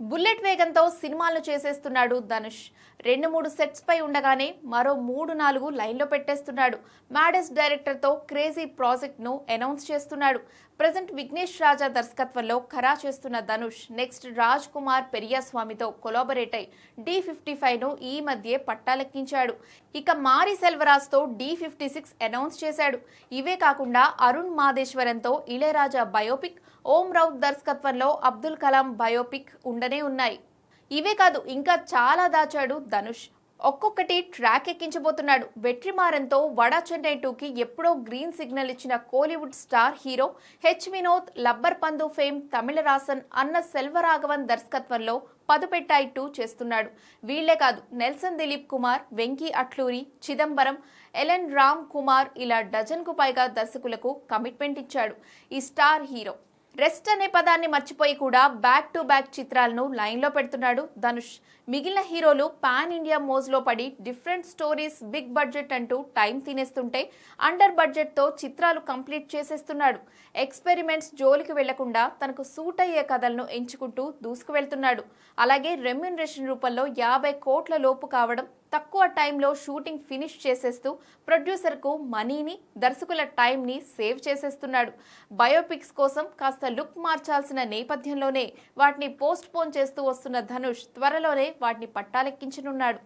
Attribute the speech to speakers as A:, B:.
A: Bullet వేగంతో సినిమాలను చేసేస్తున్నాడు ధనుష్. 2-3 సెట్స్ పై ఉండగానే మరో 3-4 లైన్లో పెట్టేస్తున్నాడు. మ్యాడెస్ డైరెక్టర్ తో క్రేజీ ప్రాజెక్ట్ ను అనౌన్స్ చేస్తున్నాడు. ప్రెజెంట్ విఘ్నేష్ రాజా దర్శకత్వంలో ఖరా చేస్తున్న ధనుష్ నెక్స్ట్ రాజ్ కుమార్ పెరియాస్వామితో కొలాబరేట్ అయి D55 ను ఈ మధ్య పట్టాలెక్కించాడు. ఇక మారి సెల్వరాజ్ తో D56 అనౌన్స్ చేశాడు. ఇవే కాకుండా అరుణ్ మాదేశ్వరంతో ఇళయరాజా బయోపిక్, ఓం రౌత్ దర్శకత్వంలో అబ్దుల్ కలాం బయోపిక్ ఉండనే ఉన్నాయి. ఇవే కాదు ఇంకా చాలా దాచాడు ధనుష్. ఒక్కొక్కటి ట్రాక్ ఎక్కించబోతున్నాడు. వెట్రిమారన్తో వడా చెన్నై 2కి ఎప్పుడో గ్రీన్ సిగ్నల్ ఇచ్చిన కోలీవుడ్ స్టార్ హీరో వినోద్, లబ్బర్ పందు ఫేమ్ తమిళరాసన్ అన్న సెల్వరాఘవన్ దర్శకత్వంలో పదుపెట్టాయి 2 చేస్తున్నాడు. వీళ్లే కాదు నెల్సన్ దిలీప్ కుమార్, వెంకీ అట్లూరి, చిదంబరం, ఎలెన్ రామ్ కుమార్ ఇలా డజన్కు పైగా దర్శకులకు కమిట్మెంట్ ఇచ్చాడు ఈ స్టార్ హీరో. రెస్ట్ అనే పదాన్ని మర్చిపోయి కూడా బ్యాక్ టు బ్యాక్ చిత్రాలను లైన్లో పెడుతున్నాడు ధనుష్. మిగిలిన హీరోలు పాన్ ఇండియా మోజ్లో పడి డిఫరెంట్ స్టోరీస్, బిగ్ బడ్జెట్ అంటూ టైం తినేస్తుంటే అండర్ బడ్జెట్తో చిత్రాలు కంప్లీట్ చేసేస్తున్నాడు. ఎక్స్పెరిమెంట్స్ జోలికి వెళ్లకుండా తనకు సూట్ అయ్యే కథలను ఎంచుకుంటూ దూసుకు వెళ్తున్నాడు. అలాగే రెమ్యూనరేషన్ రూపంలో 50 కోట్ల లోపు కావడం, తక్కువ టైంలో షూటింగ్ ఫినిష్ చేసేస్తూ ప్రొడ్యూసర్కు మనీని, దర్శకుల టైంని సేవ్ చేసేస్తున్నాడు. బయోపిక్స్ కోసం కాస్త లుక్ మార్చాల్సిన నేపథ్యంలోనే వాటిని పోస్ట్ పోన్ చేస్తూ వస్తున్న ధనుష్ త్వరలోనే వాటిని పట్టాలెక్కించనున్నాడు.